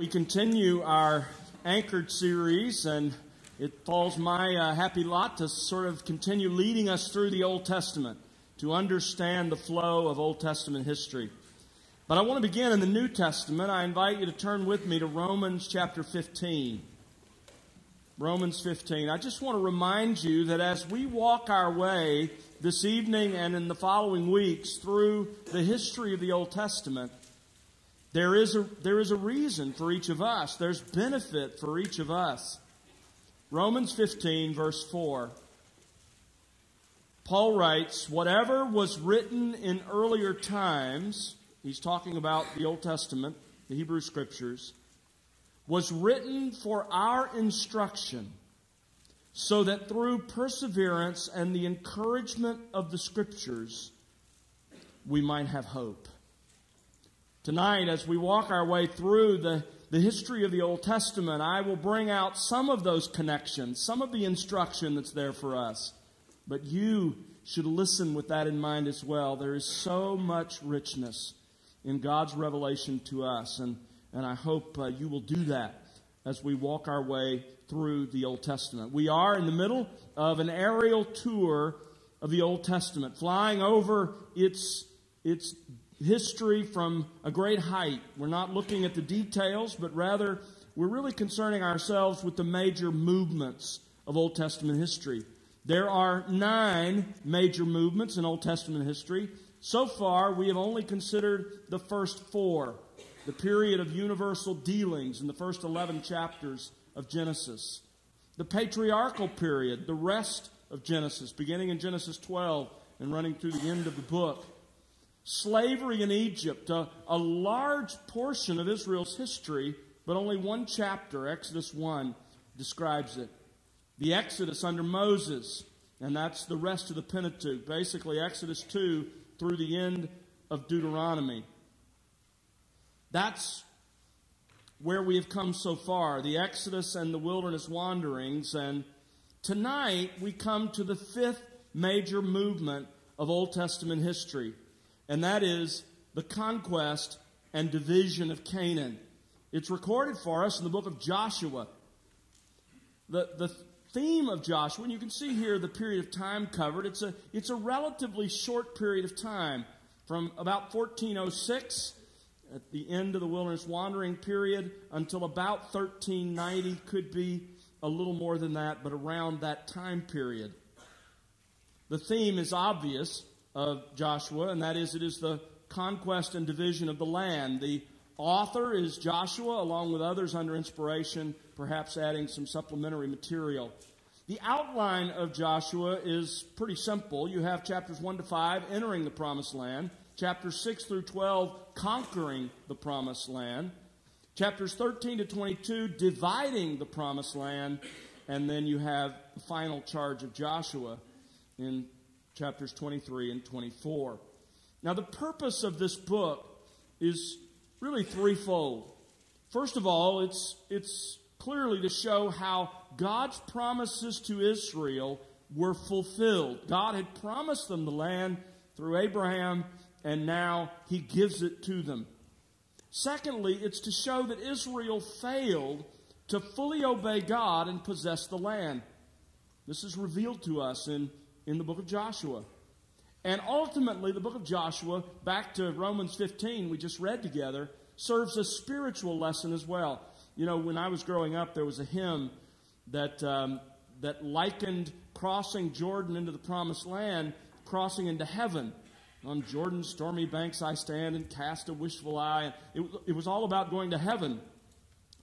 We continue our Anchored series, and it falls my happy lot to sort of continue leading us through the Old Testament to understand the flow of Old Testament history. But I want to begin in the New Testament. I invite you to turn with me to Romans chapter 15. Romans 15. I just want to remind you that as we walk our way this evening and in the following weeks through the history of the Old Testament, there is a reason for each of us. There's benefit for each of us. Romans 15, verse 4. Paul writes, whatever was written in earlier times, he's talking about the Old Testament, the Hebrew Scriptures, was written for our instruction, so that through perseverance and the encouragement of the Scriptures, we might have hope. Tonight, as we walk our way through the history of the Old Testament, I will bring out some of those connections, some of the instruction that's there for us. But you should listen with that in mind as well. There is so much richness in God's revelation to us, and I hope you will do that as we walk our way through the Old Testament. We are in the middle of an aerial tour of the Old Testament, flying over its history from a great height. We're not looking at the details, but rather we're really concerning ourselves with the major movements of Old Testament history. There are 9 major movements in Old Testament history. So far, we have only considered the first 4, the period of universal dealings in the first 11 chapters of Genesis. The patriarchal period, the rest of Genesis, beginning in Genesis 12 and running through the end of the book. Slavery in Egypt, a large portion of Israel's history, but only one chapter, Exodus 1, describes it. The Exodus under Moses, and that's the rest of the Pentateuch, basically Exodus 2 through the end of Deuteronomy. That's where we have come so far, the Exodus and the wilderness wanderings. And tonight we come to the 5th major movement of Old Testament history. And that is the conquest and division of Canaan. It's recorded for us in the book of Joshua. The theme of Joshua, and you can see here the period of time covered, it's a relatively short period of time, from about 1406, at the end of the wilderness wandering period, until about 1390, could be a little more than that, but around that time period. The theme is obvious of Joshua, and that is, it is the conquest and division of the land. The author is Joshua, along with others under inspiration, perhaps adding some supplementary material. The outline of Joshua is pretty simple. You have chapters 1 to 5, entering the promised land. Chapters 6 through 12, conquering the promised land. Chapters 13 to 22, dividing the promised land. And then you have the final charge of Joshua in chapters 23 and 24. Now, the purpose of this book is really threefold. First of all, it's clearly to show how God's promises to Israel were fulfilled. God had promised them the land through Abraham, and now He gives it to them. Secondly, it's to show that Israel failed to fully obey God and possess the land. This is revealed to us in the book of Joshua. And ultimately, the book of Joshua, back to Romans 15, we just read together, serves a spiritual lesson as well. You know, when I was growing up, there was a hymn that likened crossing Jordan into the promised land, crossing into heaven. On Jordan's stormy banks I stand and cast a wishful eye. It was all about going to heaven.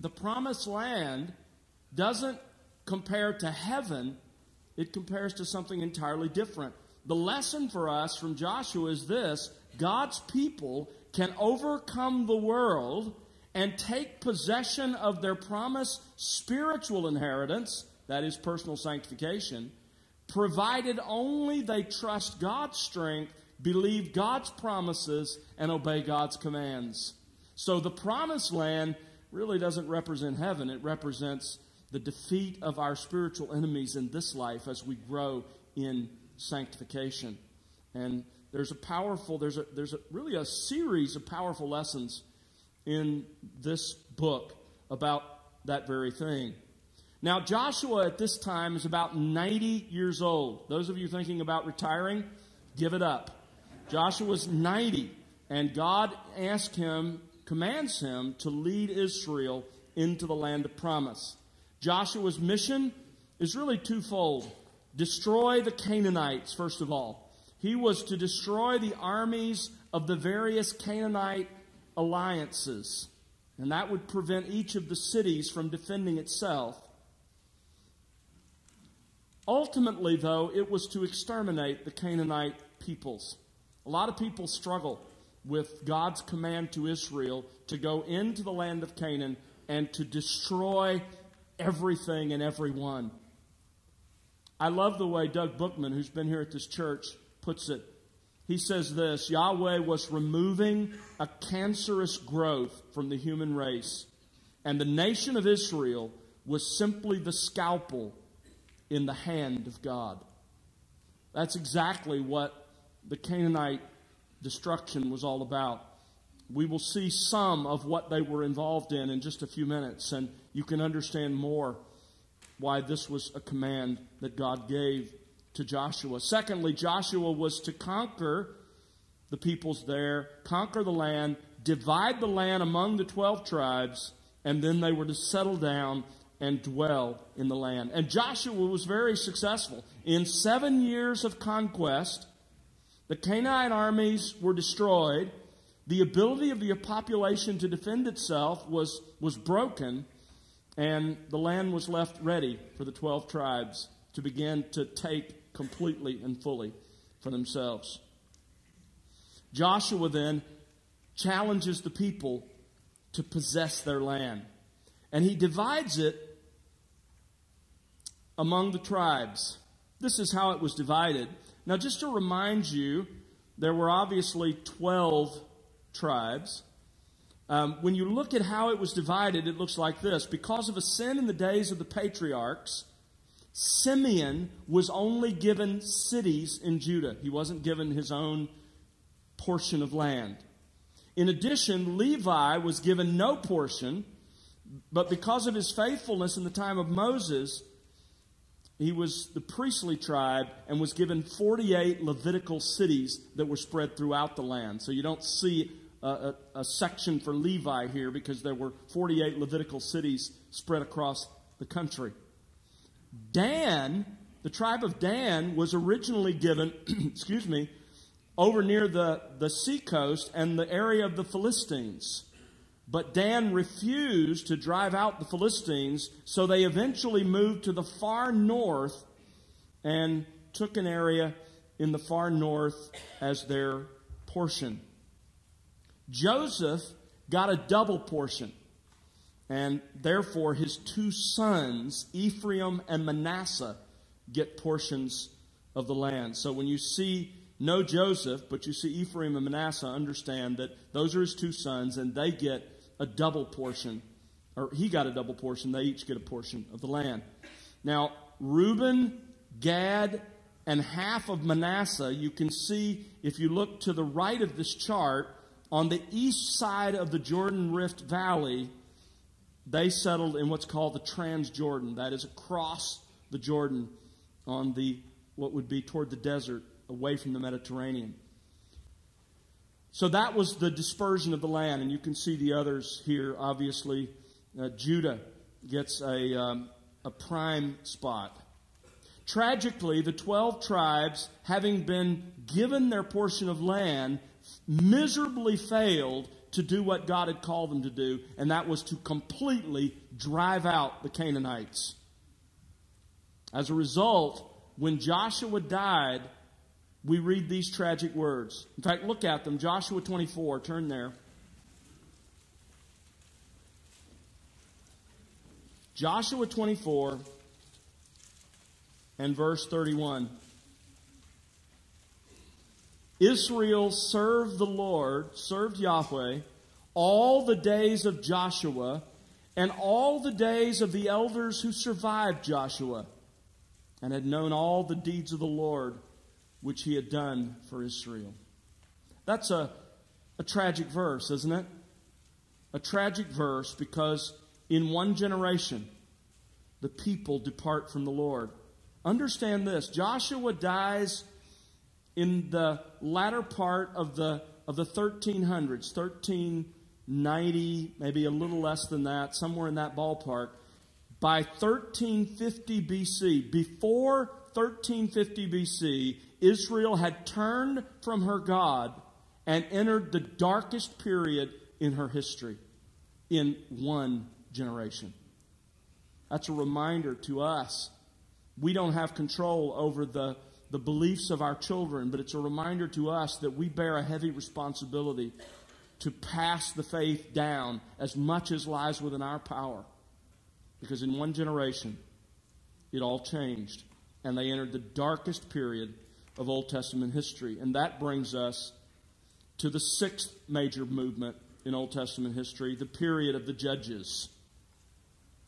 The promised land doesn't compare to heaven. It compares to something entirely different. The lesson for us from Joshua is this: God's people can overcome the world and take possession of their promised spiritual inheritance, that is personal sanctification, provided only they trust God's strength, believe God's promises, and obey God's commands. So the promised land really doesn't represent heaven. It represents the defeat of our spiritual enemies in this life as we grow in sanctification. And there's really a series of powerful lessons in this book about that very thing. Now, Joshua at this time is about 90 years old. Those of you thinking about retiring, give it up. Joshua's 90, and God commands him to lead Israel into the land of promise. Joshua's mission is really twofold. Destroy the Canaanites, first of all. He was to destroy the armies of the various Canaanite alliances, and that would prevent each of the cities from defending itself. Ultimately, though, it was to exterminate the Canaanite peoples. A lot of people struggle with God's command to Israel to go into the land of Canaan and to destroy everything and everyone. I love the way Doug Bookman, who's been here at this church, puts it. He says this: Yahweh was removing a cancerous growth from the human race, and the nation of Israel was simply the scalpel in the hand of God. That's exactly what the Canaanite destruction was all about. We will see some of what they were involved in just a few minutes, and you can understand more why this was a command that God gave to Joshua. Secondly, Joshua was to conquer the peoples there, conquer the land, divide the land among the 12 tribes, and then they were to settle down and dwell in the land. And Joshua was very successful. In 7 years of conquest, the Canaanite armies were destroyed. The ability of the population to defend itself was broken, and the land was left ready for the 12 tribes to begin to take completely and fully for themselves. Joshua then challenges the people to possess their land, and he divides it among the tribes. This is how it was divided. Now, just to remind you, there were obviously 12 tribes. When you look at how it was divided, it looks like this. Because of a sin in the days of the patriarchs, Simeon was only given cities in Judah. He wasn't given his own portion of land. In addition, Levi was given no portion, but because of his faithfulness in the time of Moses, he was the priestly tribe and was given 48 Levitical cities that were spread throughout the land. So you don't see a section for Levi here because there were 48 Levitical cities spread across the country. Dan, the tribe of Dan, was originally given, over near the seacoast and the area of the Philistines. But Dan refused to drive out the Philistines, so they eventually moved to the far north and took an area in the far north as their portion. Joseph got a double portion, and therefore his two sons, Ephraim and Manasseh, get portions of the land. So when you see no Joseph, but you see Ephraim and Manasseh, understand that those are his two sons, and they get a double portion, or he got a double portion. They each get a portion of the land. Now, Reuben, Gad, and half of Manasseh, you can see if you look to the right of this chart, on the east side of the Jordan Rift Valley, they settled in what's called the Transjordan. That is across the Jordan on what would be toward the desert, away from the Mediterranean. So that was the dispersion of the land, and you can see the others here. Obviously, Judah gets a prime spot. Tragically, the 12 tribes, having been given their portion of land, miserably failed to do what God had called them to do, and that was to completely drive out the Canaanites. As a result, when Joshua died, we read these tragic words. In fact, look at them. Joshua 24, turn there. Joshua 24 and verse 31. Israel served the Lord, served Yahweh, all the days of Joshua and all the days of the elders who survived Joshua, and had known all the deeds of the Lord which he had done for Israel. That's a tragic verse, isn't it? A tragic verse because In one generation, the people depart from the Lord. Understand this. Joshua dies in the latter part of the 1300s, 1390, maybe a little less than that, somewhere in that ballpark. By 1350 BC, before 1350 BC, Israel had turned from her God and entered the darkest period in her history in one generation. That's a reminder to us. We don't have control over the beliefs of our children, but it's a reminder to us that we bear a heavy responsibility to pass the faith down as much as lies within our power. Because in one generation, it all changed, and they entered the darkest period of Old Testament history. And that brings us to the sixth major movement in Old Testament history, the period of the Judges.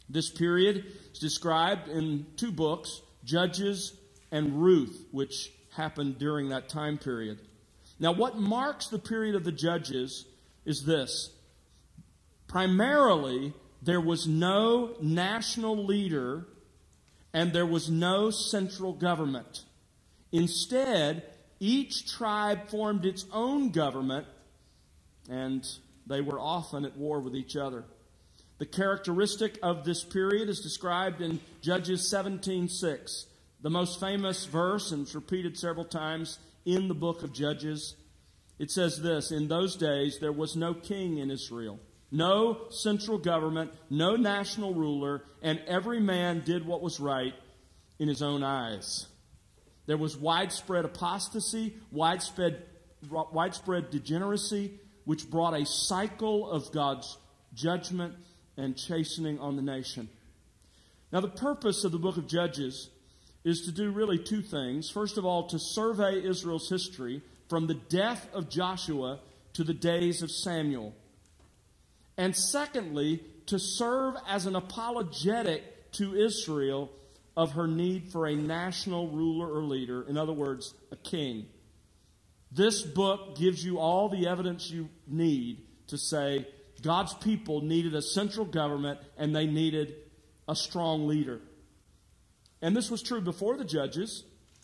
This period is described in two books, Judges and Ruth, which happened during that time period. Now, what marks the period of the Judges is this. Primarily, there was no national leader and there was no central government. Instead, each tribe formed its own government, and they were often at war with each other. The characteristic of this period is described in Judges 17:6, the most famous verse, and it's repeated several times in the book of Judges. It says this: "In those days there was no king in Israel, no central government, no national ruler, and every man did what was right in his own eyes." There was widespread apostasy, widespread degeneracy, which brought a cycle of God's judgment and chastening on the nation. Now, the purpose of the book of Judges is to do really two things. First of all, to survey Israel's history from the death of Joshua to the days of Samuel. And secondly, to serve as an apologetic to Israel of her need for a national ruler or leader, in other words, a king. This book gives you all the evidence you need to say God's people needed a central government and they needed a strong leader. And this was true before the Judges.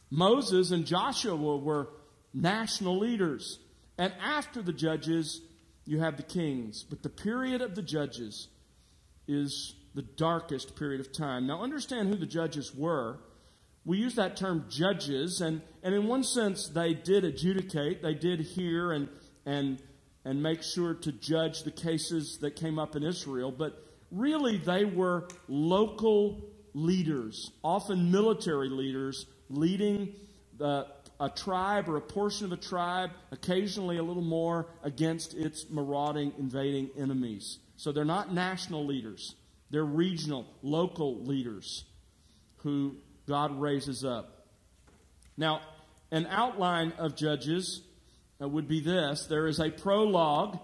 Moses and Joshua were national leaders. And after the Judges, you have the kings. But the period of the Judges is the darkest period of time. Now, understand who the judges were. We use that term judges, and in one sense, they did adjudicate. They did hear and make sure to judge the cases that came up in Israel. But really, they were local leaders, often military leaders, leading a tribe or a portion of a tribe, occasionally a little more, against its marauding, invading enemies. So they're not national leaders. They're regional, local leaders who God raises up. Now, an outline of Judges would be this. There is a prologue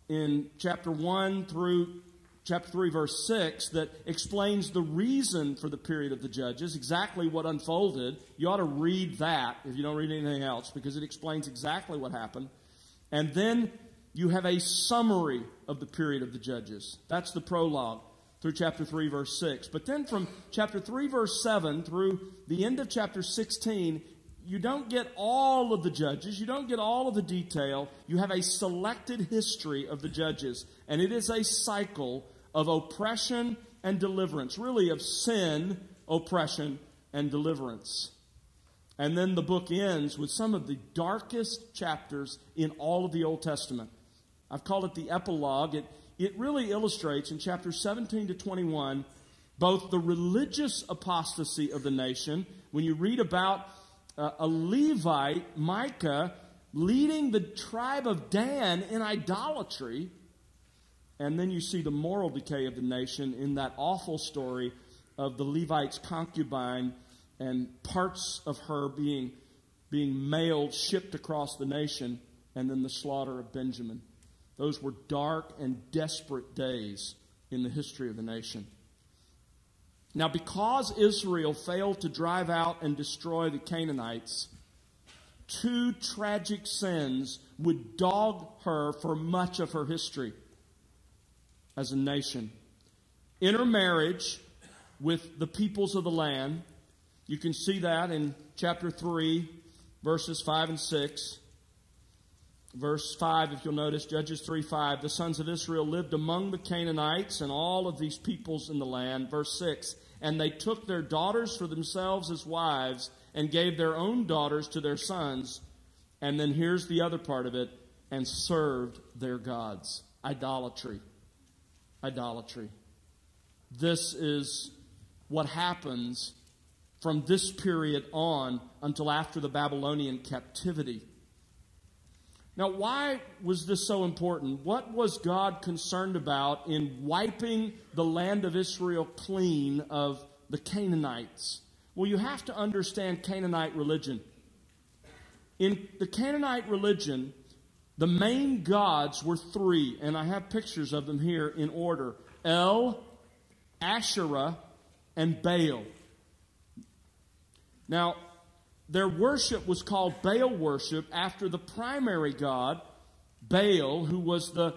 in chapter 1 through chapter 3, verse 6, that explains the reason for the period of the Judges, exactly what unfolded. You ought to read that if you don't read anything else, because it explains exactly what happened. And then you have a summary of the period of the Judges. That's the prologue through chapter 3, verse 6. But then from chapter 3, verse 7 through the end of chapter 16, you don't get all of the judges. You don't get all of the detail. You have a selected history of the judges. And it is a cycle of oppression and deliverance. Really of sin, oppression, and deliverance. And then the book ends with some of the darkest chapters in all of the Old Testament. I've called it the epilogue. It really illustrates in chapters 17 to 21 both the religious apostasy of the nation. When you read about a Levite, Micah, leading the tribe of Dan in idolatry, and then you see the moral decay of the nation in that awful story of the Levite's concubine and parts of her being mailed, shipped across the nation, and then the slaughter of Benjamin. Those were dark and desperate days in the history of the nation. Now, because Israel failed to drive out and destroy the Canaanites, two tragic sins would dog her for much of her history as a nation. intermarriage with the peoples of the land. You can see that in chapter 3, verses 5 and 6. Verse 5, if you'll notice, Judges 3:5, the sons of Israel lived among the Canaanites and all of these peoples in the land. Verse 6, and they took their daughters for themselves as wives and gave their own daughters to their sons. And then here's the other part of it, and served their gods. Idolatry. Idolatry. This is what happens from this period on until after the Babylonian captivity. Now, why was this so important? What was God concerned about in wiping the land of Israel clean of the Canaanites? Well, you have to understand Canaanite religion. In the Canaanite religion, the main gods were three, and I have pictures of them here in order: El, Asherah, and Baal. Now, their worship was called Baal worship after the primary god, Baal, who was the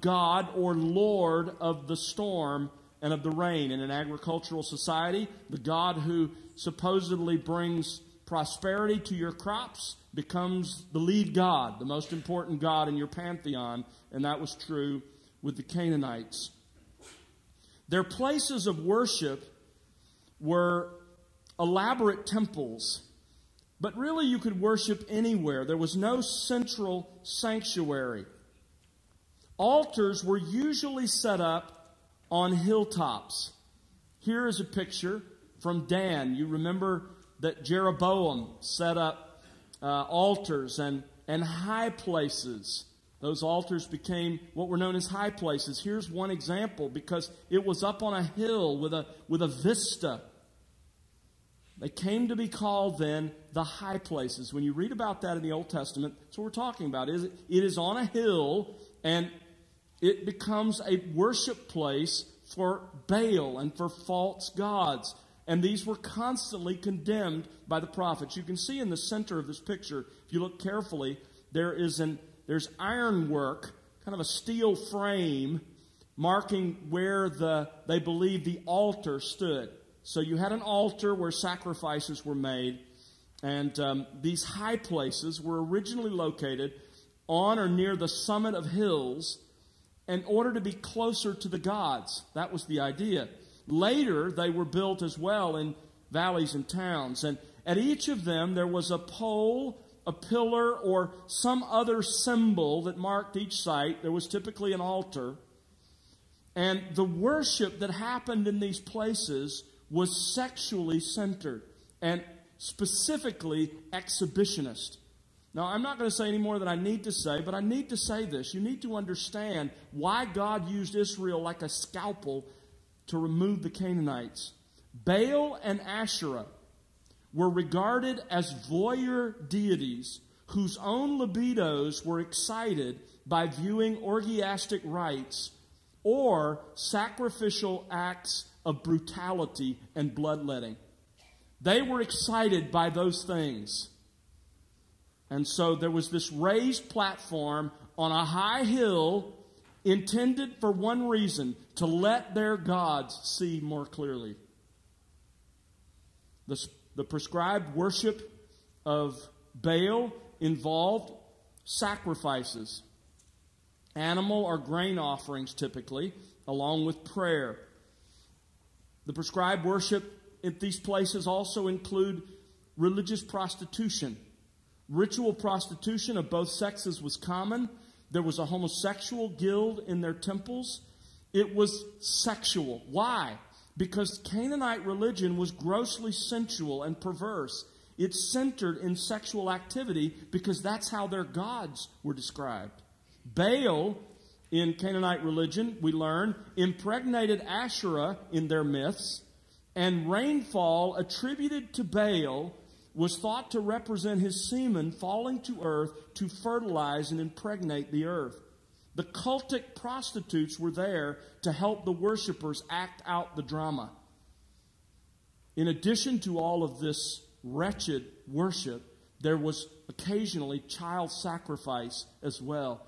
god or lord of the storm and of the rain. In an agricultural society, the god who supposedly brings prosperity to your crops becomes the lead god, the most important god in your pantheon, and that was true with the Canaanites. Their places of worship were elaborate temples. But really, you could worship anywhere. There was no central sanctuary. Altars were usually set up on hilltops. Here is a picture from Dan. You remember that Jeroboam set up altars and high places. Those altars became what were known as high places. Here's one example, because it was up on a hill with a vista. They came to be called then the high places. When you read about that in the Old Testament, that's what we're talking about. It is on a hill, and it becomes a worship place for Baal and for false gods. And these were constantly condemned by the prophets. You can see in the center of this picture, if you look carefully, there's ironwork, kind of a steel frame, marking where they believe the altar stood. So you had an altar where sacrifices were made, and these high places were originally located on or near the summit of hills in order to be closer to the gods. That was the idea. Later, they were built as well in valleys and towns, and at each of them there was a pole, a pillar, or some other symbol that marked each site. There was typically an altar, and the worship that happened in these places was sexually centered and specifically exhibitionist. Now, I'm not going to say any more than I need to say, but I need to say this. You need to understand why God used Israel like a scalpel to remove the Canaanites. Baal and Asherah were regarded as voyeur deities whose own libidos were excited by viewing orgiastic rites or sacrificial acts of brutality and bloodletting. They were excited by those things. And so there was this raised platform on a high hill intended for one reason: to let their gods see more clearly. The prescribed worship of Baal involved sacrifices, animal or grain offerings typically, along with prayer. The prescribed worship at these places also include religious prostitution. Ritual prostitution of both sexes was common. There was a homosexual guild in their temples. It was sexual. Why? Because Canaanite religion was grossly sensual and perverse. It centered in sexual activity because that's how their gods were described. Baal, in Canaanite religion, we learn, impregnated Asherah in their myths, and rainfall attributed to Baal was thought to represent his semen falling to earth to fertilize and impregnate the earth. The cultic prostitutes were there to help the worshipers act out the drama. In addition to all of this wretched worship, there was occasionally child sacrifice as well.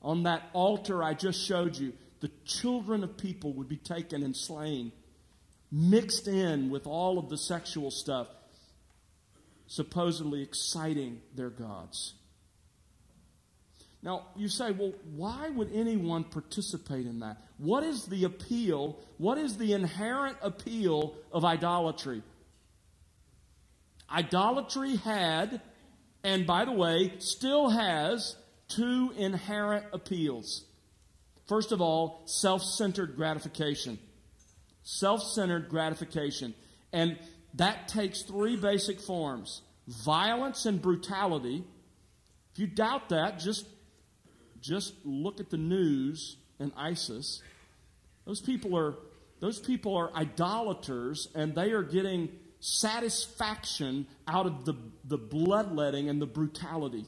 On that altar I just showed you, the children of people would be taken and slain, mixed in with all of the sexual stuff, supposedly exciting their gods. Now, you say, well, why would anyone participate in that? What is the appeal? What is the inherent appeal of idolatry? Idolatry had, and by the way, still has, two inherent appeals. First of all, self-centered gratification. Self-centered gratification. And that takes three basic forms: violence and brutality. If you doubt that, just look at the news and ISIS. Those people are idolaters, and they are getting satisfaction out of the bloodletting and the brutality.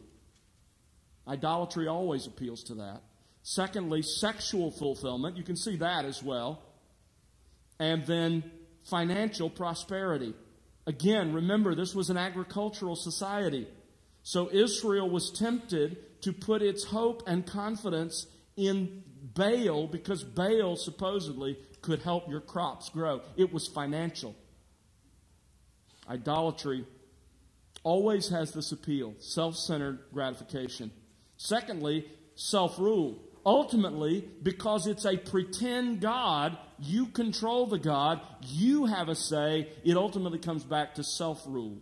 Idolatry always appeals to that. Secondly, sexual fulfillment. You can see that as well. And then financial prosperity. Again, remember, this was an agricultural society. So Israel was tempted to put its hope and confidence in Baal, because Baal supposedly could help your crops grow. It was financial. Idolatry always has this appeal: self-centered gratification. Secondly, self-rule. Ultimately, because it's a pretend God, you control the God, you have a say, it ultimately comes back to self-rule.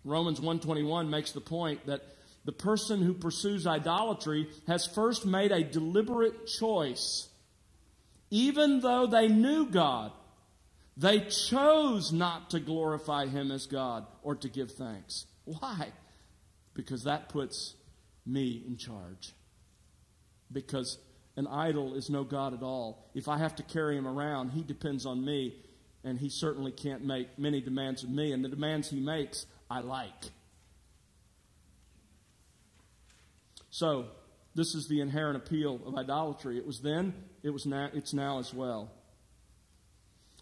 Romans 1:21 makes the point that the person who pursues idolatry has first made a deliberate choice. Even though they knew God, they chose not to glorify Him as God or to give thanks. Why? Because that puts me in charge. Because an idol is no God at all. If I have to carry him around, he depends on me, and he certainly can't make many demands of me, and the demands he makes, I like. So, this is the inherent appeal of idolatry. It was then, it's now as well.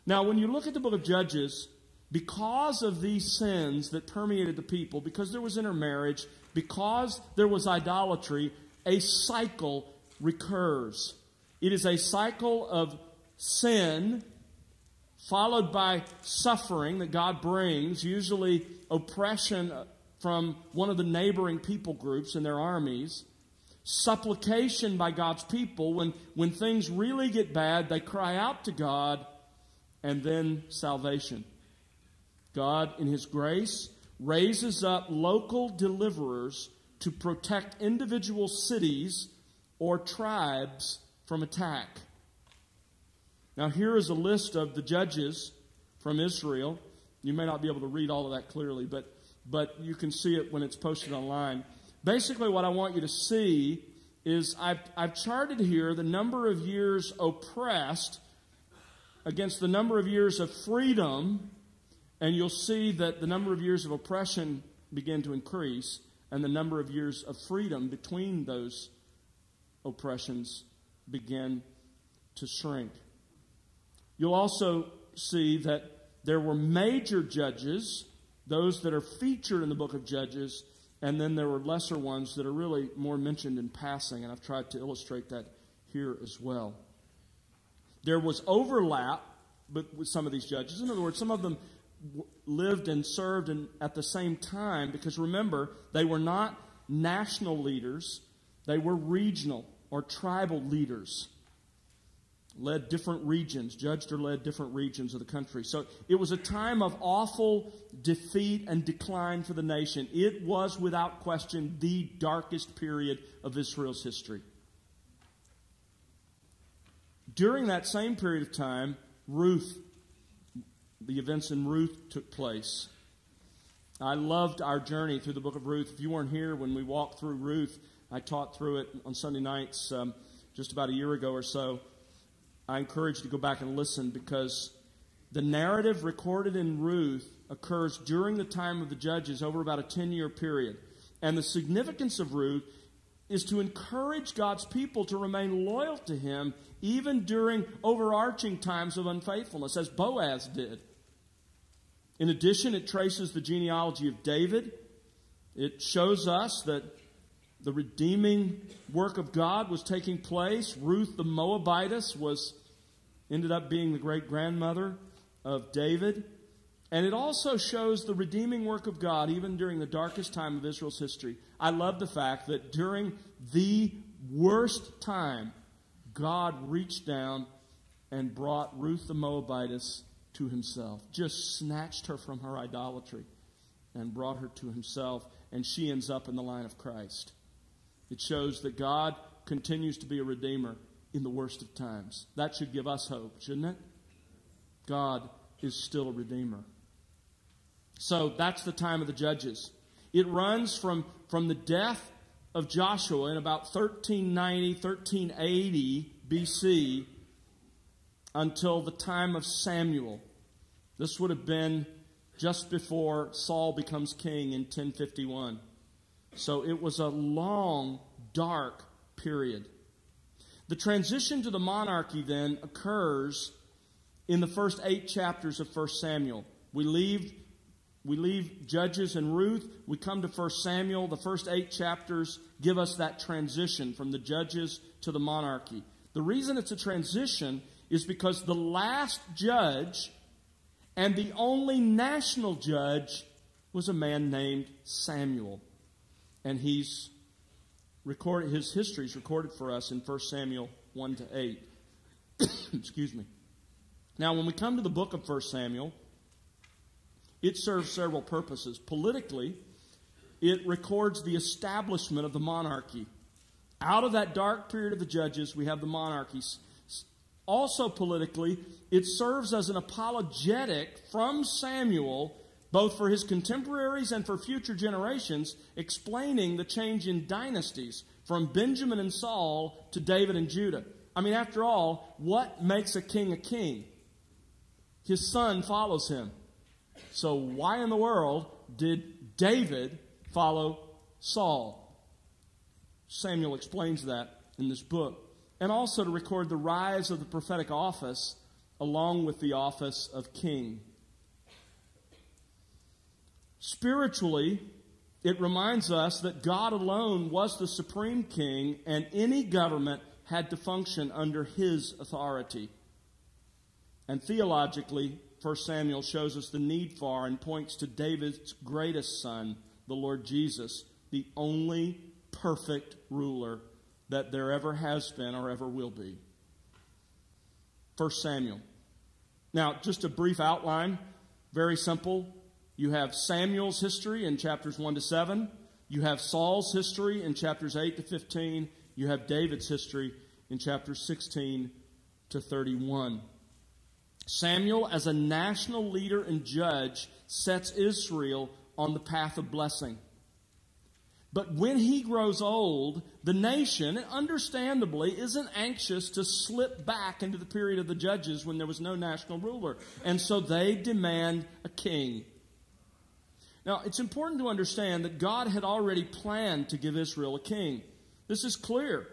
Now, when you look at the book of Judges, because of these sins that permeated the people, because there was intermarriage, because there was idolatry, a cycle recurs. It is a cycle of sin followed by suffering that God brings, usually oppression from one of the neighboring people groups and their armies, supplication by God's people. When things really get bad, they cry out to God, and then salvation. God, in His grace, raises up local deliverers to protect individual cities or tribes from attack. Now, here is a list of the judges from Israel. You may not be able to read all of that clearly, but you can see it when it's posted online. Basically, what I want you to see is I've charted here the number of years oppressed against the number of years of freedom, and you'll see that the number of years of oppression began to increase, and the number of years of freedom between those oppressions began to shrink. You'll also see that there were major judges, those that are featured in the book of Judges, and then there were lesser ones that are really more mentioned in passing, and I've tried to illustrate that here as well. There was overlap with some of these judges. In other words, some of them lived and served at the same time, because remember, they were not national leaders, they were regional or tribal leaders. Led different regions, judged or led different regions of the country. So it was a time of awful defeat and decline for the nation. It was, without question, the darkest period of Israel's history. During that same period of time, the events in Ruth took place. I loved our journey through the book of Ruth. If you weren't here when we walked through Ruth, I taught through it on Sunday nights just about a year ago or so. I encourage you to go back and listen, because the narrative recorded in Ruth occurs during the time of the judges over about a 10-year period. And the significance of Ruth is to encourage God's people to remain loyal to Him even during overarching times of unfaithfulness, as Boaz did. In addition, it traces the genealogy of David. It shows us that The redeeming work of God was taking place. Ruth the Moabitess ended up being the great-grandmother of David. And it also shows the redeeming work of God even during the darkest time of Israel's history. I love the fact that during the worst time, God reached down and brought Ruth the Moabitess to himself. Just snatched her from her idolatry and brought her to himself. And she ends up in the line of Christ. It shows that God continues to be a redeemer in the worst of times. That should give us hope, shouldn't it? God is still a redeemer. So that's the time of the judges. It runs from the death of Joshua in about 1390, 1380 BC until the time of Samuel. This would have been just before Saul becomes king in 1051. So it was a long, dark period. The transition to the monarchy then occurs in the first 8 chapters of 1 Samuel. We leave Judges and Ruth. We come to 1 Samuel. The first 8 chapters give us that transition from the judges to the monarchy. The reason it's a transition is because the last judge and the only national judge was a man named Samuel. And his history is recorded for us in 1 Samuel 1 to 8. Excuse me. Now, when we come to the book of 1 Samuel, it serves several purposes. Politically, it records the establishment of the monarchy. Out of that dark period of the judges, we have the monarchy. Also politically, it serves as an apologetic from Samuel, both for his contemporaries and for future generations, explaining the change in dynasties from Benjamin and Saul to David and Judah. I mean, after all, what makes a king a king? His son follows him. So why in the world did David follow Saul? Samuel explains that in this book. And also to record the rise of the prophetic office along with the office of king. Spiritually, it reminds us that God alone was the supreme king and any government had to function under his authority. And theologically, 1 Samuel shows us the need for and points to David's greatest son, the Lord Jesus, the only perfect ruler that there ever has been or ever will be. 1 Samuel. Now, just a brief outline, very simple. You have Samuel's history in chapters 1 to 7. You have Saul's history in chapters 8 to 15. You have David's history in chapters 16 to 31. Samuel, as a national leader and judge, sets Israel on the path of blessing. But when he grows old, the nation, understandably, isn't anxious to slip back into the period of the judges when there was no national ruler. And so they demand a king. Now, it's important to understand that God had already planned to give Israel a king. This is clear.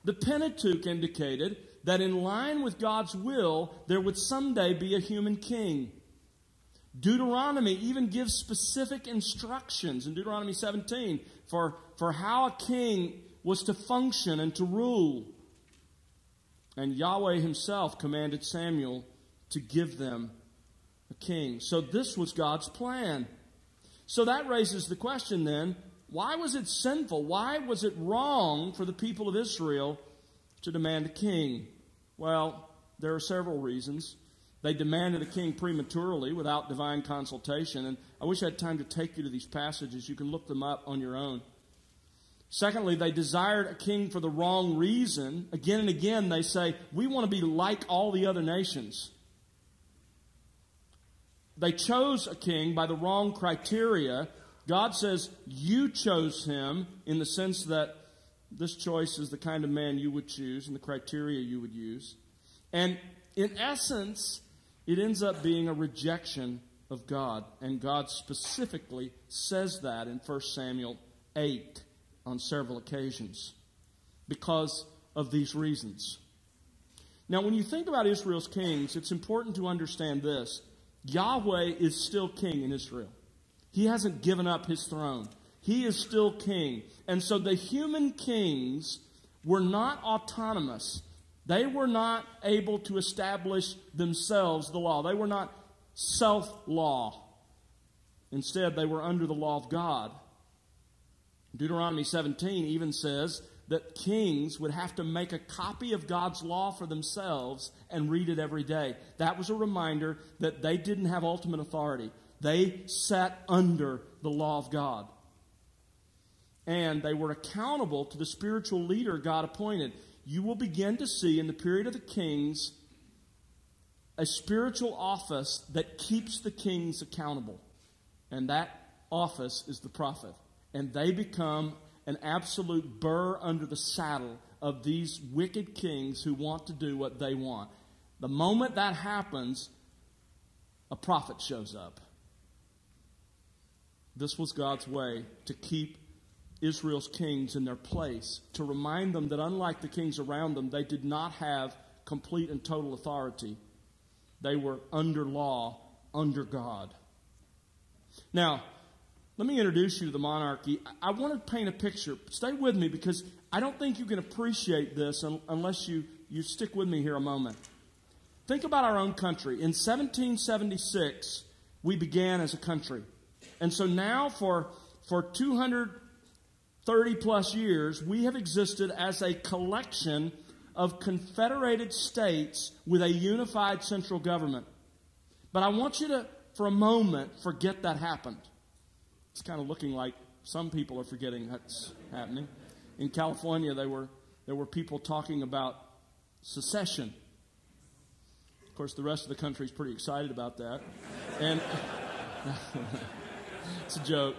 The Pentateuch indicated that in line with God's will, there would someday be a human king. Deuteronomy even gives specific instructions in Deuteronomy 17 for how a king was to function and to rule. And Yahweh himself commanded Samuel to give them a king. So this was God's plan. So that raises the question then, why was it sinful? Why was it wrong for the people of Israel to demand a king? Well, there are several reasons. They demanded a king prematurely without divine consultation. And I wish I had time to take you to these passages. You can look them up on your own. Secondly, they desired a king for the wrong reason. Again and again, they say, we want to be like all the other nations. They chose a king by the wrong criteria. God says, you chose him in the sense that this choice is the kind of man you would choose and the criteria you would use. And in essence, it ends up being a rejection of God. And God specifically says that in 1 Samuel 8 on several occasions because of these reasons. Now, when you think about Israel's kings, it's important to understand this. Yahweh is still king in Israel. He hasn't given up his throne. He is still king. And so the human kings were not autonomous. They were not able to establish themselves the law. They were not self-law. Instead, they were under the law of God. Deuteronomy 17 even says that kings would have to make a copy of God's law for themselves and read it every day. That was a reminder that they didn't have ultimate authority. They sat under the law of God. And they were accountable to the spiritual leader God appointed. You will begin to see in the period of the kings a spiritual office that keeps the kings accountable. And that office is the prophet. And they become an absolute burr under the saddle of these wicked kings who want to do what they want. The moment that happens, a prophet shows up. This was God's way to keep Israel's kings in their place, to remind them that unlike the kings around them, they did not have complete and total authority. They were under law, under God. Now, let me introduce you to the monarchy. I want to paint a picture. Stay with me because I don't think you can appreciate this unless you stick with me here a moment. Think about our own country. In 1776, we began as a country. And so now for 230 plus years, we have existed as a collection of confederated states with a unified central government. But I want you to, for a moment, forget that happened. It's kind of looking like some people are forgetting that's happening. In California, there were people talking about secession. Of course, the rest of the country is pretty excited about that. And it's a joke.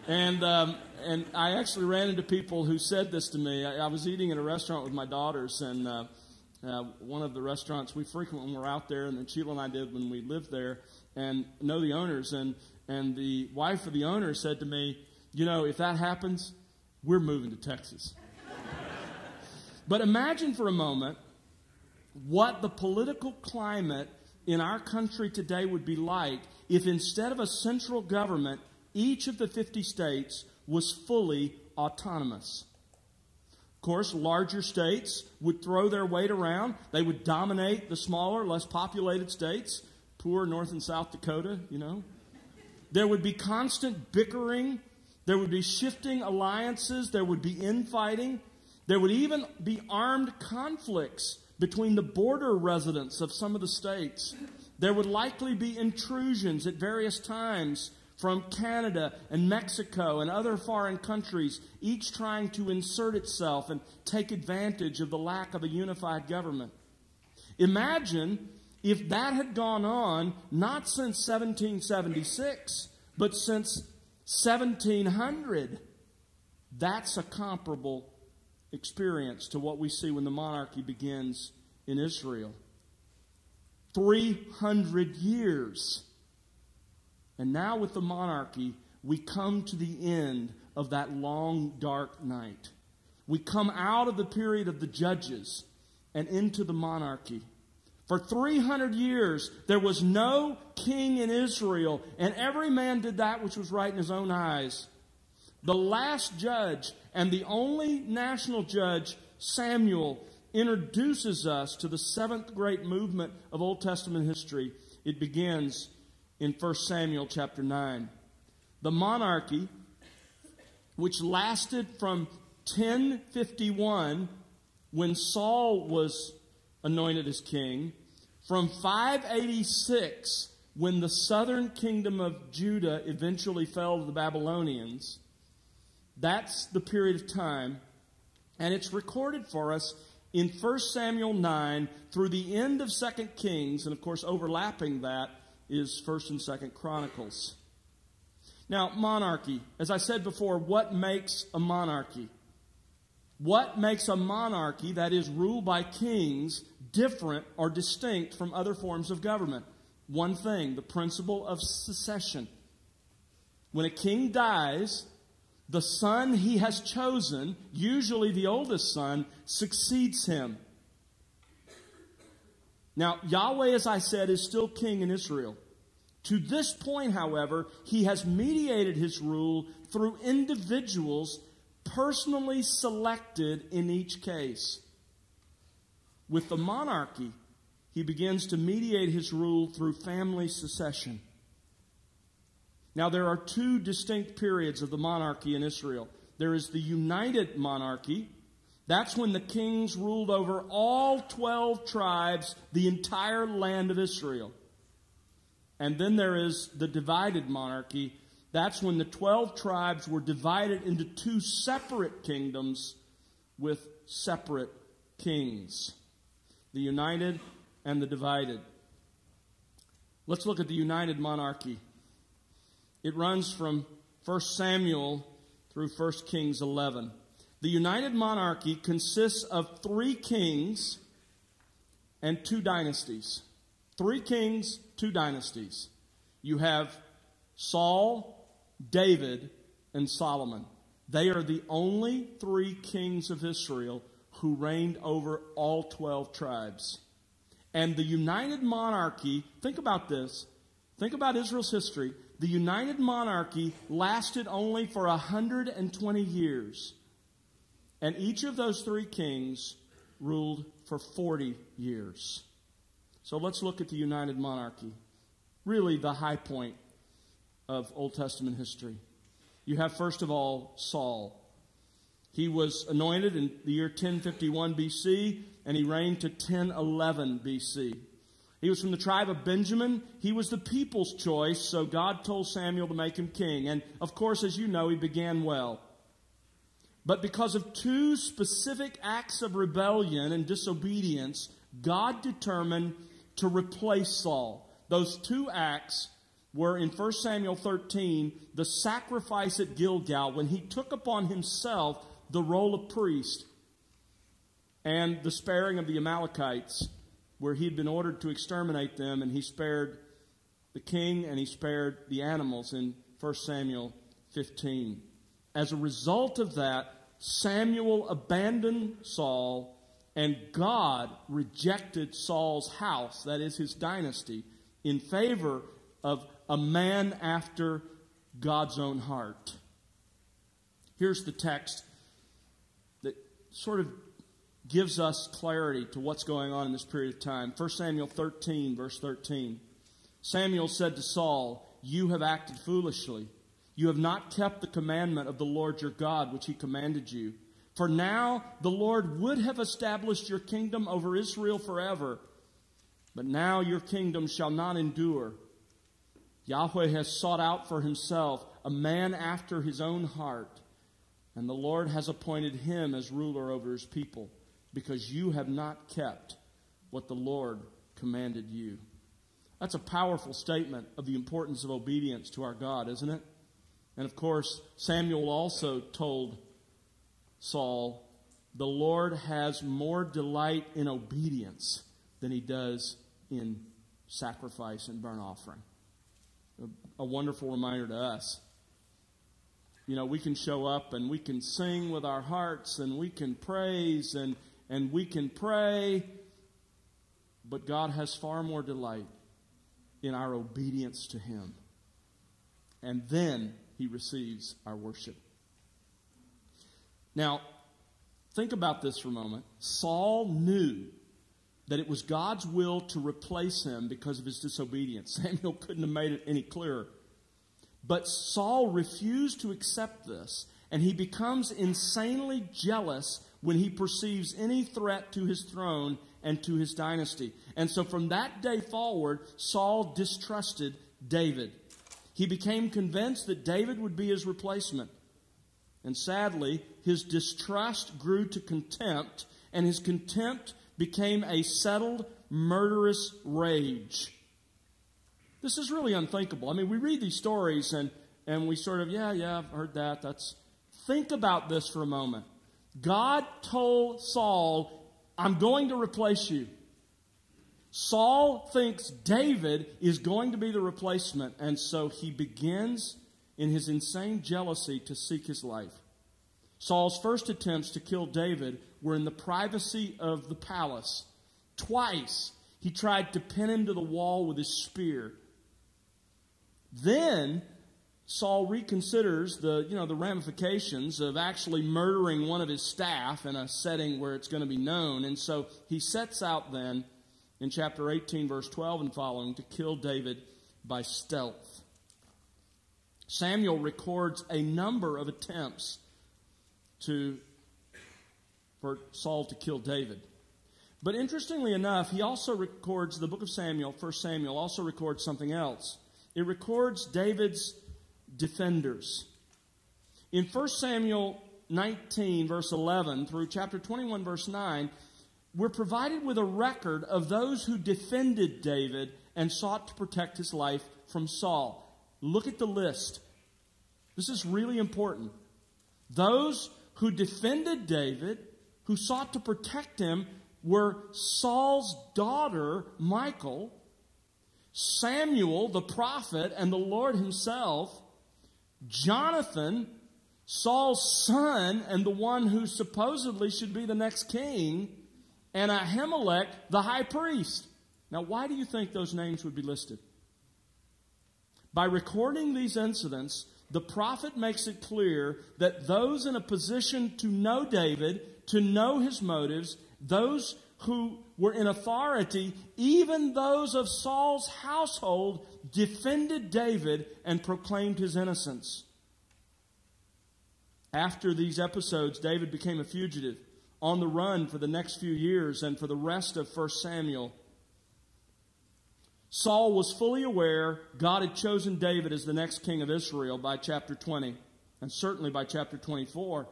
And I actually ran into people who said this to me. I was eating in a restaurant with my daughters, and one of the restaurants we frequent when we're out there, and then Sheila and I did when we lived there, and know the owners. And the wife of the owner said to me, you know, if that happens, we're moving to Texas. But imagine for a moment what the political climate in our country today would be like if instead of a central government, each of the 50 states was fully autonomous. Of course, larger states would throw their weight around. They would dominate the smaller, less populated states. Poor North and South Dakota, you know. There would be constant bickering. There would be shifting alliances. There would be infighting. There would even be armed conflicts between the border residents of some of the states. There would likely be intrusions at various times from Canada and Mexico and other foreign countries, each trying to insert itself and take advantage of the lack of a unified government. Imagine if that had gone on, not since 1776, but since 1700. That's a comparable experience to what we see when the monarchy begins in Israel. 300 years. And now with the monarchy, we come to the end of that long, dark night. We come out of the period of the judges and into the monarchy. For 300 years, there was no king in Israel, and every man did that which was right in his own eyes. The last judge and the only national judge, Samuel, introduces us to the seventh great movement of Old Testament history. It begins in 1 Samuel chapter 9. The monarchy, which lasted from 1051, when Saul was anointed as king, from 586, when the southern kingdom of Judah eventually fell to the Babylonians. That's the period of time. And it's recorded for us in 1 Samuel 9 through the end of 2 Kings. And of course, overlapping that is 1 and 2 Chronicles. Now, monarchy. As I said before, what makes a monarchy? What makes a monarchy that is ruled by kings different or distinct from other forms of government? One thing, the principle of succession. When a king dies, the son he has chosen, usually the oldest son, succeeds him. Now, Yahweh, as I said, is still king in Israel. To this point, however, he has mediated his rule through individuals personally selected in each case. With the monarchy, he begins to mediate his rule through family succession. Now, there are two distinct periods of the monarchy in Israel. There is the united monarchy. That's when the kings ruled over all 12 tribes, the entire land of Israel. And then there is the divided monarchy. That's when the 12 tribes were divided into two separate kingdoms with separate kings. The united and the divided. Let's look at the united monarchy. It runs from 1 Samuel through 1 Kings 11. The united monarchy consists of 3 kings and 2 dynasties. 3 kings, 2 dynasties. You have Saul, David, and Solomon. They are the only 3 kings of Israel who reigned over all 12 tribes. And the united monarchy, think about this. Think about Israel's history. The united monarchy lasted only for 120 years. And each of those 3 kings ruled for 40 years. So let's look at the united monarchy. Really the high point of Old Testament history. You have, first of all, Saul. He was anointed in the year 1051 BC, and he reigned to 1011 BC. He was from the tribe of Benjamin. He was the people's choice, so God told Samuel to make him king. And, of course, as you know, he began well. But because of 2 specific acts of rebellion and disobedience, God determined to replace Saul. Those 2 acts were in 1 Samuel 13, the sacrifice at Gilgal, when he took upon himself the role of priest, and the sparing of the Amalekites, where he had been ordered to exterminate them, and he spared the king and he spared the animals in 1 Samuel 15. As a result of that, Samuel abandoned Saul, and God rejected Saul's house, that is his dynasty, in favor of a man after God's own heart. Here's the text that sort of gives us clarity to what's going on in this period of time. 1 Samuel 13, verse 13. Samuel said to Saul, "You have acted foolishly. You have not kept the commandment of the Lord your God, which he commanded you. For now the Lord would have established your kingdom over Israel forever. But now your kingdom shall not endure. Yahweh has sought out for himself a man after his own heart, and the Lord has appointed him as ruler over his people, because you have not kept what the Lord commanded you." That's a powerful statement of the importance of obedience to our God, isn't it? And of course, Samuel also told Saul, the Lord has more delight in obedience than he does in sacrifice and burnt offering. A wonderful reminder to us. You know, we can show up and we can sing with our hearts and we can praise and we can pray, but God has far more delight in our obedience to him. And then he receives our worship. Now, think about this for a moment. Saul knew that it was God's will to replace him because of his disobedience. Samuel couldn't have made it any clearer. But Saul refused to accept this, and he becomes insanely jealous when he perceives any threat to his throne and to his dynasty. And so from that day forward, Saul distrusted David. He became convinced that David would be his replacement. And sadly, his distrust grew to contempt, and his contempt became a settled, murderous rage. This is really unthinkable. I mean, we read these stories and we sort of, yeah, I've heard that. Think about this for a moment. God told Saul, I'm going to replace you. Saul thinks David is going to be the replacement, and so he begins in his insane jealousy to seek his life. Saul's first attempts to kill David were in the privacy of the palace. Twice he tried to pin him to the wall with his spear. Then Saul reconsiders the ramifications of actually murdering one of his staff in a setting where it's going to be known. And so he sets out then in chapter 18, verse 12 and following, to kill David by stealth. Samuel records a number of attempts for Saul to kill David. But interestingly enough, he also records, the book of Samuel, 1 Samuel, also records something else. It records David's defenders. In 1 Samuel 19, verse 11, through chapter 21, verse 9, we're provided with a record of those who defended David and sought to protect his life from Saul. Look at the list. This is really important. Those who defended David, who sought to protect him, were Saul's daughter, Michal, Samuel, the prophet, and the Lord himself, Jonathan, Saul's son, and the one who supposedly should be the next king, and Ahimelech, the high priest. Now, why do you think those names would be listed? By recording these incidents, the prophet makes it clear that those in a position to know David, to know his motives, those who were in authority, even those of Saul's household, defended David and proclaimed his innocence. After these episodes, David became a fugitive, on the run for the next few years and for the rest of 1 Samuel. Saul was fully aware God had chosen David as the next king of Israel by chapter 20, and certainly by chapter 24.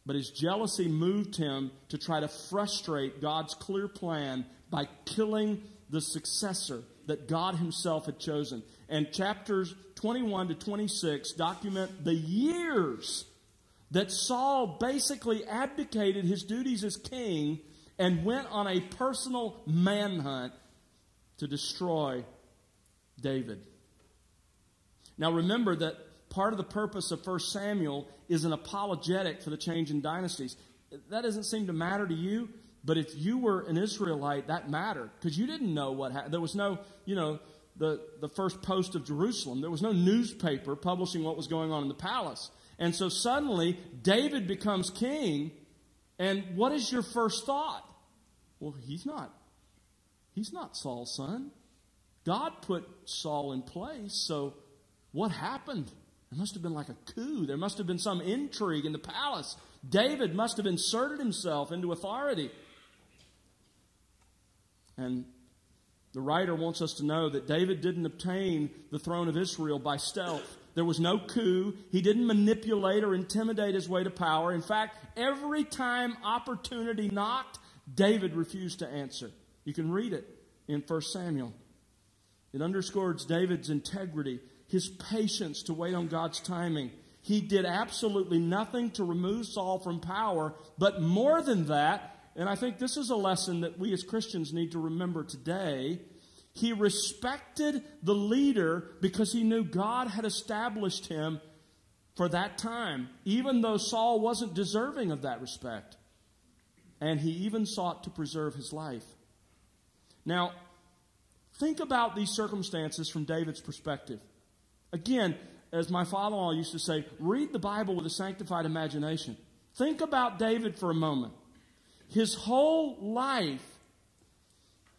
But his jealousy moved him to try to frustrate God's clear plan by killing the successor that God himself had chosen. And chapters 21 to 26 document the years that Saul basically abdicated his duties as king and went on a personal manhunt to destroy David. Now remember that part of the purpose of 1 Samuel is an apologetic for the change in dynasties. That doesn't seem to matter to you, but if you were an Israelite, that mattered, because you didn't know what happened. There was no, the first post of Jerusalem. There was no newspaper publishing what was going on in the palace. And so suddenly, David becomes king, and what is your first thought? Well, he's not Saul's son. God put Saul in place, so what happened? There must have been like a coup. There must have been some intrigue in the palace. David must have inserted himself into authority. And the writer wants us to know that David didn't obtain the throne of Israel by stealth. There was no coup. He didn't manipulate or intimidate his way to power. In fact, every time opportunity knocked, David refused to answer. You can read it in 1 Samuel. It underscores David's integrity, his patience to wait on God's timing. He did absolutely nothing to remove Saul from power, but more than that, and I think this is a lesson that we as Christians need to remember today, he respected the leader because he knew God had established him for that time, even though Saul wasn't deserving of that respect. And he even sought to preserve his life. Now, think about these circumstances from David's perspective. Again, as my father-in-law used to say, read the Bible with a sanctified imagination. Think about David for a moment. His whole life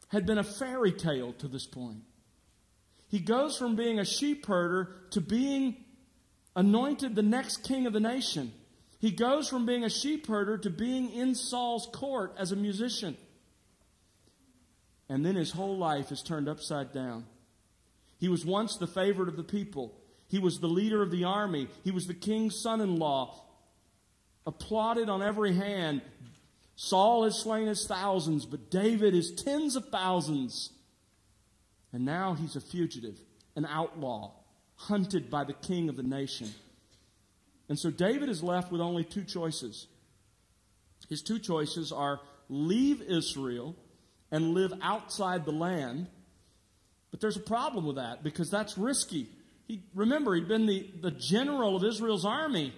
had been a fairy tale to this point. He goes from being a sheep herder to being anointed the next king of the nation. He goes from being a sheep herder to being in Saul's court as a musician. And then his whole life is turned upside down. He was once the favorite of the people. He was the leader of the army. He was the king's son-in-law, applauded on every hand. Saul has slain his thousands, but David is tens of thousands. And now he's a fugitive, an outlaw, hunted by the king of the nation. And so David is left with only two choices. His two choices are leave Israel and live outside the land. But there's a problem with that, because that's risky. Remember, he'd been the general of Israel's army.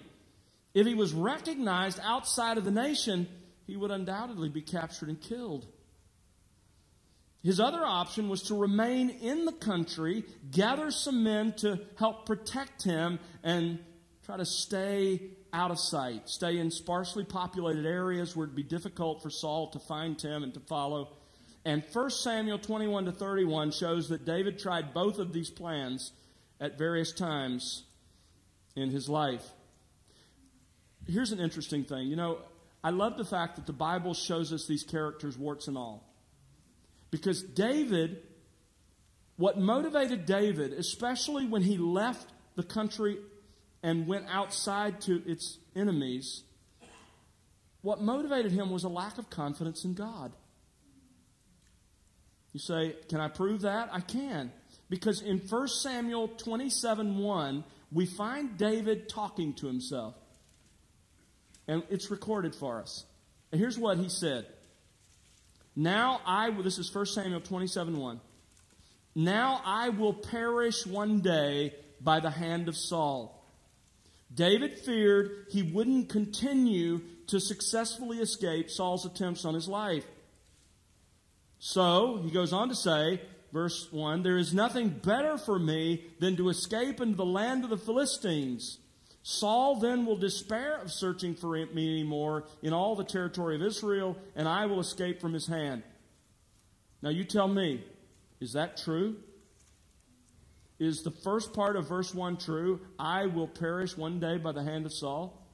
If he was recognized outside of the nation, he would undoubtedly be captured and killed. His other option was to remain in the country, gather some men to help protect him, and try to stay out of sight, stay in sparsely populated areas where it would be difficult for Saul to find him and to follow. And 1 Samuel 21 to 31 shows that David tried both of these plans at various times in his life. Here's an interesting thing. You know, I love the fact that the Bible shows us these characters, warts and all. Because David, what motivated David, especially when he left the country and went outside to its enemies, what motivated him was a lack of confidence in God. You say, can I prove that? I can. Because in 1 Samuel 27:1, we find David talking to himself. And it's recorded for us. And here's what he said. This is 1 Samuel 27:1. Now I will perish one day by the hand of Saul. David feared he wouldn't continue to successfully escape Saul's attempts on his life. So, he goes on to say, verse 1, there is nothing better for me than to escape into the land of the Philistines. Saul then will despair of searching for me anymore in all the territory of Israel, and I will escape from his hand. Now you tell me, is that true? Is the first part of verse 1 true? I will perish one day by the hand of Saul?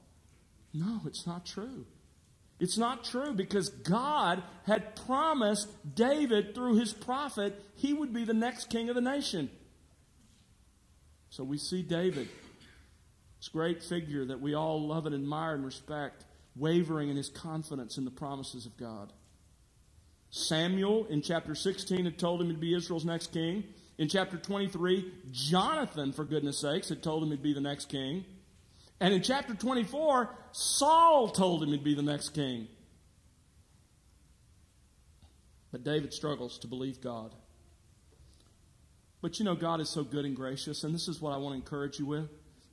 No, it's not true. It's not true because God had promised David through his prophet he would be the next king of the nation. So we see David, this great figure that we all love and admire and respect, wavering in his confidence in the promises of God. Samuel in chapter 16 had told him he'd be Israel's next king. In chapter 23, Jonathan, for goodness sakes, had told him he'd be the next king. And in chapter 24, Saul told him he'd be the next king. But David struggles to believe God. But you know, God is so good and gracious, and this is what I want to encourage you with.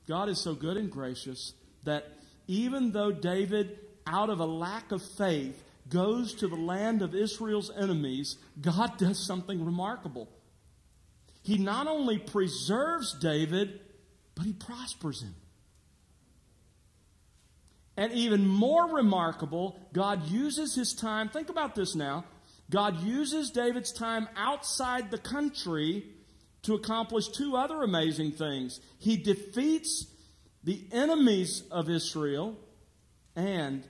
God is so good and gracious that even though David, out of a lack of faith, goes to the land of Israel's enemies, God does something remarkable. He not only preserves David, but he prospers him. And even more remarkable, God uses his time, think about this now, God uses David's time outside the country to accomplish two other amazing things. He defeats the enemies of Israel, and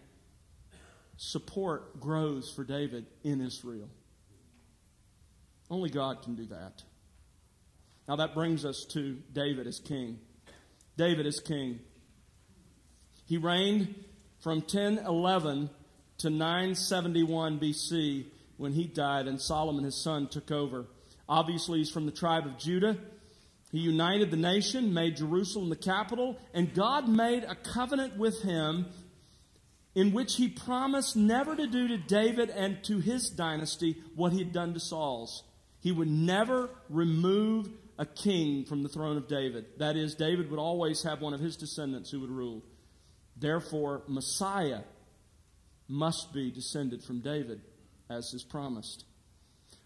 support grows for David in Israel. Only God can do that. Now that brings us to David as king. David as king. He reigned from 1011 to 971 BC when he died, and Solomon, his son, took over. Obviously, he's from the tribe of Judah. He united the nation, made Jerusalem the capital, and God made a covenant with him in which he promised never to do to David and to his dynasty what he had done to Saul's. He would never remove a king from the throne of David. That is, David would always have one of his descendants who would rule. Therefore, Messiah must be descended from David, as is promised.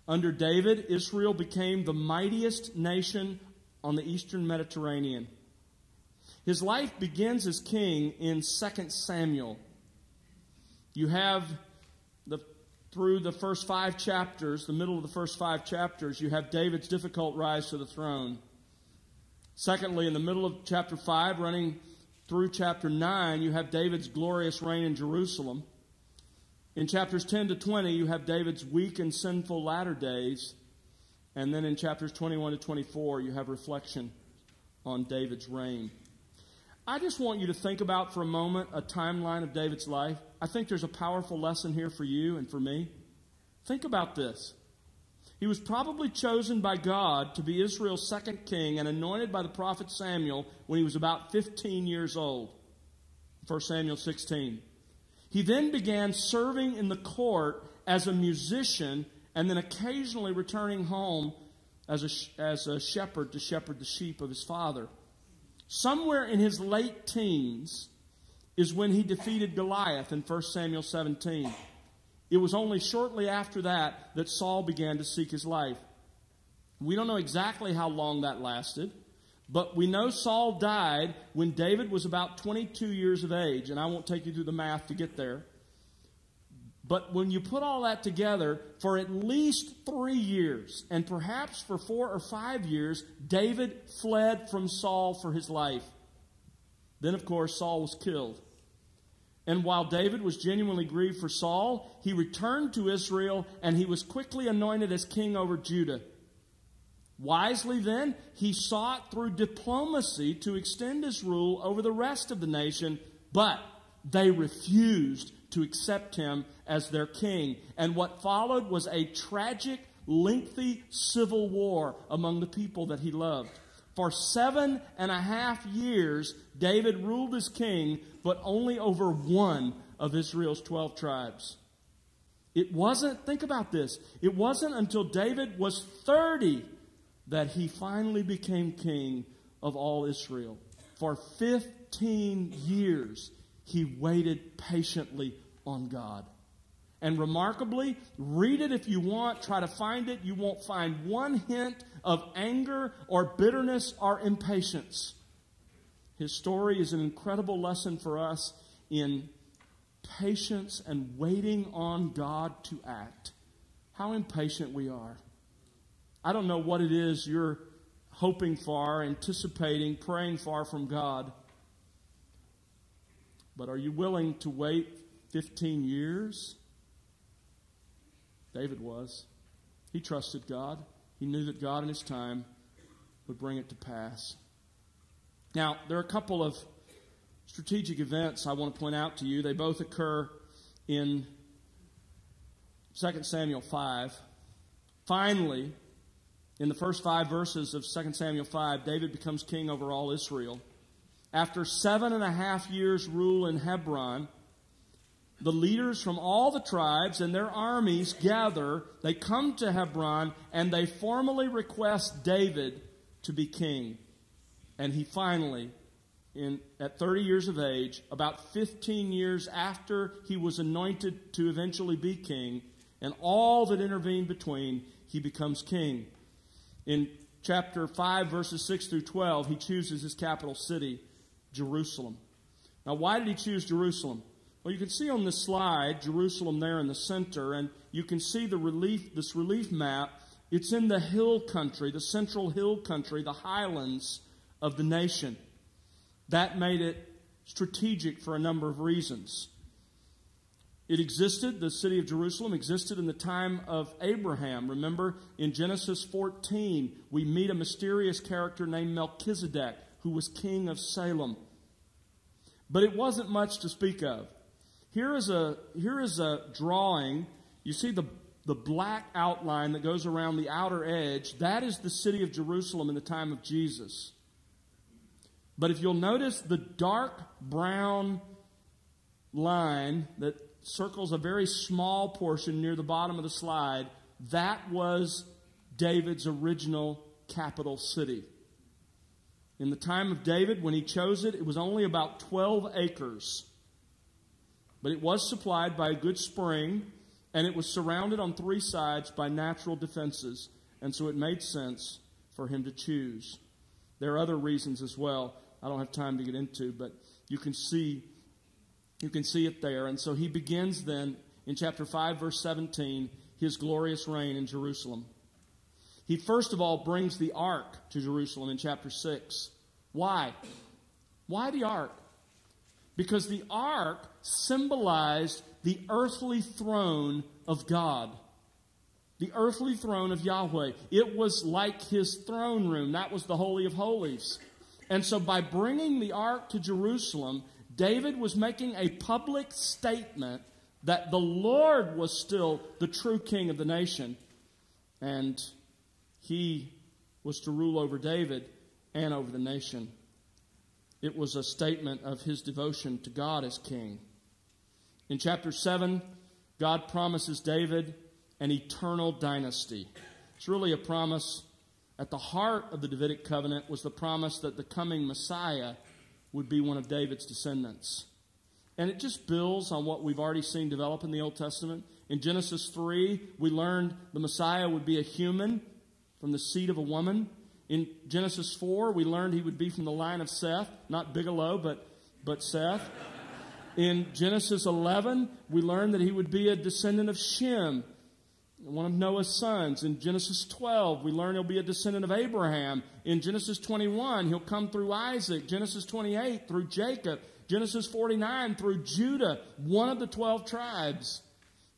Under David, Israel became the mightiest nation on the eastern Mediterranean. His life begins as king in 2 Samuel. You have, through the first 5 chapters, the middle of the first 5 chapters, you have David's difficult rise to the throne. Secondly, in the middle of chapter 5, running through chapter 9, you have David's glorious reign in Jerusalem. In chapters 10 to 20, you have David's weak and sinful latter days. And then in chapters 21 to 24, you have reflection on David's reign. I just want you to think about for a moment a timeline of David's life. I think there's a powerful lesson here for you and for me. Think about this. He was probably chosen by God to be Israel's second king and anointed by the prophet Samuel when he was about 15 years old. 1 Samuel 16. He then began serving in the court as a musician and then occasionally returning home as a shepherd to shepherd the sheep of his father. Somewhere in his late teens is when he defeated Goliath in 1 Samuel 17. It was only shortly after that that Saul began to seek his life. We don't know exactly how long that lasted, but we know Saul died when David was about 22 years of age, and I won't take you through the math to get there. But when you put all that together, for at least 3 years, and perhaps for 4 or 5 years, David fled from Saul for his life. Then, of course, Saul was killed. And while David was genuinely grieved for Saul, he returned to Israel, and he was quickly anointed as king over Judah. Wisely then, he sought through diplomacy to extend his rule over the rest of the nation, but they refused to accept him as their king. And what followed was a tragic, lengthy civil war among the people that he loved. For 7.5 years, David ruled as king, but only over one of Israel's 12 tribes. It wasn't, think about this, it wasn't until David was 30 that he finally became king of all Israel. For 15 years, he waited patiently on God. And remarkably, read it if you want, try to find it. You won't find one hint of anger or bitterness or impatience. His story is an incredible lesson for us in patience and waiting on God to act. How impatient we are. I don't know what it is you're hoping for, anticipating, praying for from God. But are you willing to wait 15 years? David was. He trusted God. He knew that God in his time would bring it to pass. Now, there are a couple of strategic events I want to point out to you. They both occur in 2 Samuel 5. Finally, in the first 5 verses of 2 Samuel 5, David becomes king over all Israel. After 7.5 years' rule in Hebron, the leaders from all the tribes and their armies gather. They come to Hebron and they formally request David to be king. And he finally, at 30 years of age, about 15 years after he was anointed to eventually be king, and all that intervened between, he becomes king. In chapter 5, verses 6 through 12, he chooses his capital city, Jerusalem. Now, why did he choose Jerusalem? Well, you can see on this slide, Jerusalem there in the center, and you can see this relief map. It's in the hill country, the central hill country, the highlands of the nation. That made it strategic for a number of reasons. It existed, the city of Jerusalem existed in the time of Abraham. Remember, in Genesis 14, we meet a mysterious character named Melchizedek, who was king of Salem. But it wasn't much to speak of. Here is a drawing. You see the black outline that goes around the outer edge. That is the city of Jerusalem in the time of Jesus. But if you'll notice the dark brown line that circles a very small portion near the bottom of the slide, that was David's original capital city. In the time of David, when he chose it, it was only about 12 acres. But it was supplied by a good spring, and it was surrounded on 3 sides by natural defenses. And so it made sense for him to choose. There are other reasons as well I don't have time to get into, but you can see it there. And so he begins then in chapter 5, verse 17, his glorious reign in Jerusalem. He first of all brings the ark to Jerusalem in chapter 6. Why? Why the ark? Because the ark symbolized the earthly throne of God. The earthly throne of Yahweh. It was like his throne room. That was the Holy of Holies. And so by bringing the ark to Jerusalem, David was making a public statement that the Lord was still the true king of the nation. And he was to rule over David and over the nation. It was a statement of his devotion to God as king. In chapter 7, God promises David an eternal dynasty. It's really a promise. At the heart of the Davidic covenant was the promise that the coming Messiah would be one of David's descendants. And it just builds on what we've already seen develop in the Old Testament. In Genesis 3, we learned the Messiah would be a human from the seed of a woman. In Genesis 4, we learned he would be from the line of Seth, not Bigelow, but Seth. In Genesis 11, we learned that he would be a descendant of Shem, one of Noah's sons. In Genesis 12, we learn he'll be a descendant of Abraham. In Genesis 21, he'll come through Isaac. Genesis 28, through Jacob. Genesis 49, through Judah, one of the 12 tribes.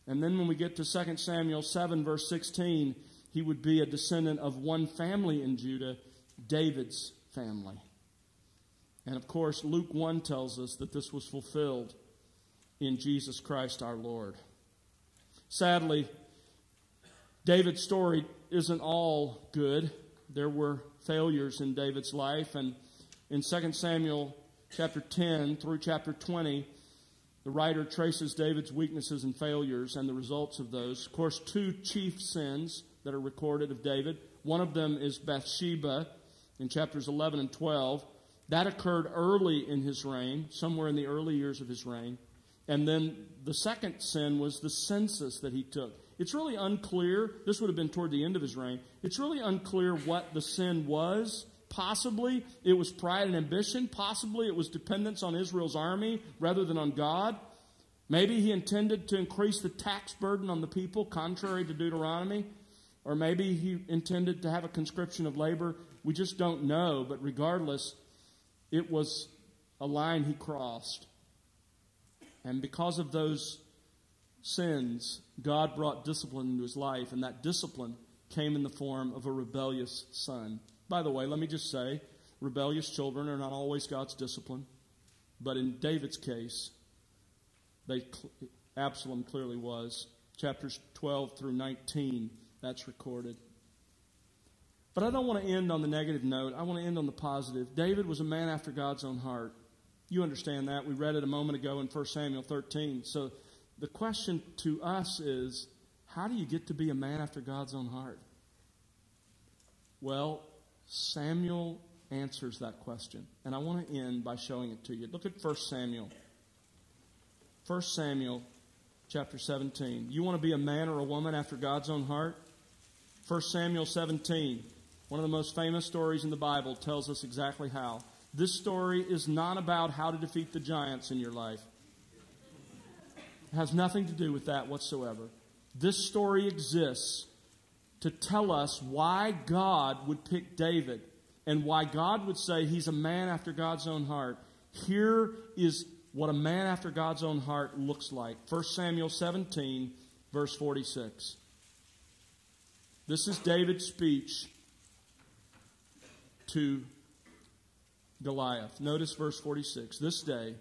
And then when we get to 2 Samuel 7, verse 16, he would be a descendant of one family in Judah, David's family. And of course, Luke 1 tells us that this was fulfilled in Jesus Christ our Lord. Sadly, David's story isn't all good. There were failures in David's life. And in 2 Samuel chapter 10 through chapter 20, the writer traces David's weaknesses and failures and the results of those. Of course, two chief sins that are recorded of David. One of them is Bathsheba in chapters 11 and 12. That occurred early in his reign, somewhere in the early years of his reign. And then the second sin was the census that he took. It's really unclear. This would have been toward the end of his reign. It's really unclear what the sin was. Possibly it was pride and ambition. Possibly it was dependence on Israel's army rather than on God. Maybe he intended to increase the tax burden on the people, contrary to Deuteronomy. Or maybe he intended to have a conscription of labor. We just don't know. But regardless, it was a line he crossed. And because of those sins, God brought discipline into his life. And that discipline came in the form of a rebellious son. By the way, let me just say, rebellious children are not always God's discipline. But in David's case, Absalom clearly was. Chapters 12 through 19, that's recorded. But I don't want to end on the negative note. I want to end on the positive. David was a man after God's own heart. You understand that. We read it a moment ago in 1 Samuel 13. So the question to us is, how do you get to be a man after God's own heart? Well, Samuel answers that question. And I want to end by showing it to you. Look at 1 Samuel. 1 Samuel chapter 17. You want to be a man or a woman after God's own heart? 1 Samuel 17. One of the most famous stories in the Bible tells us exactly how. This story is not about how to defeat the giants in your life. It has nothing to do with that whatsoever. This story exists to tell us why God would pick David and why God would say he's a man after God's own heart. Here is what a man after God's own heart looks like. 1 Samuel 17, verse 46. This is David's speech to Goliath. Notice verse 46. This day,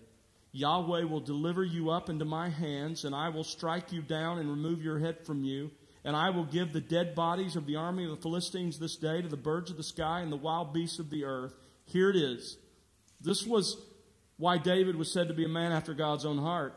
Yahweh will deliver you up into my hands, and I will strike you down and remove your head from you. And I will give the dead bodies of the army of the Philistines this day to the birds of the sky and the wild beasts of the earth. Here it is. This was why David was said to be a man after God's own heart.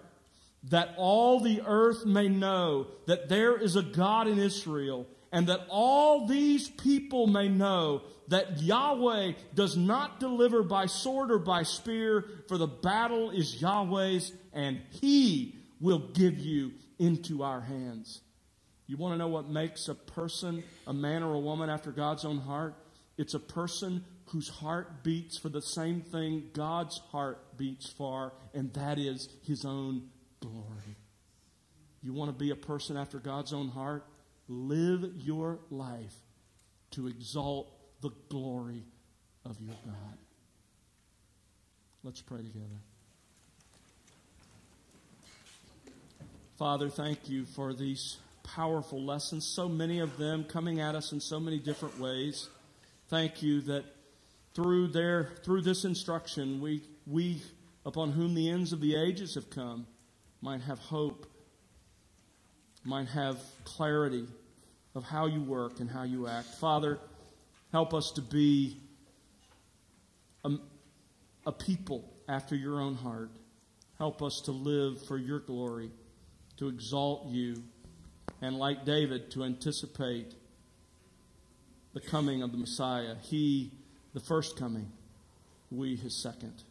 That all the earth may know that there is a God in Israel, and that all these people may know that Yahweh does not deliver by sword or by spear, for the battle is Yahweh's, and He will give you into our hands. You want to know what makes a person, a man or a woman after God's own heart? It's a person whose heart beats for the same thing God's heart beats for, and that is His own glory. You want to be a person after God's own heart? Live your life to exalt the glory of your God. Let's pray together. Father, thank you for these powerful lessons, so many of them coming at us in so many different ways. Thank you that through this instruction, we upon whom the ends of the ages have come, might have hope, might have clarity of how you work and how you act. Father, help us to be a people after your own heart. Help us to live for your glory, to exalt you, and like David, to anticipate the coming of the Messiah. He, the first coming, we, his second.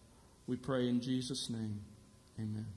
We pray in Jesus' name. Amen.